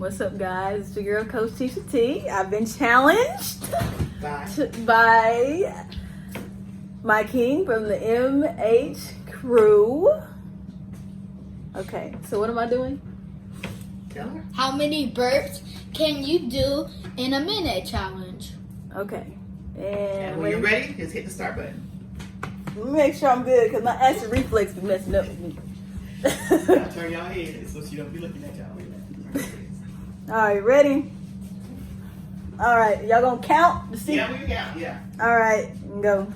What's up, guys? It's your girl, Coach Teacher T. I've been challenged by MyKing from the MH Crew. Okay, so what am I doing? Tell her. How many burps can you do in a minute challenge? Okay. And when you're ready, just hit the start button. Let me make sure I'm good because my acid reflex be messing up with me. Y'all turn y'all heads so she don't be looking at y'all. All right, ready? All right, y'all gonna count to see? Yeah, we can count, yeah. All right, go.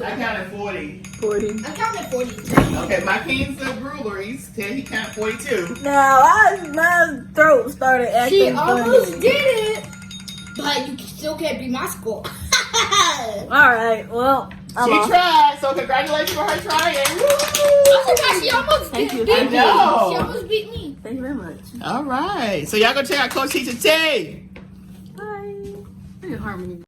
I counted 40. 40. I counted 42. Okay, MyKing's the ruler. He counted 42. Now, my throat started acting She funny. almost did it, but you still can't beat my score. All right, well, She tried, so congratulations for her trying. Oh my gosh, she almost Thank you. beat I me. know. She almost beat me. Thank you very much. All right. So y'all go check out Coach Teacher T. Bye. Look at Harmony.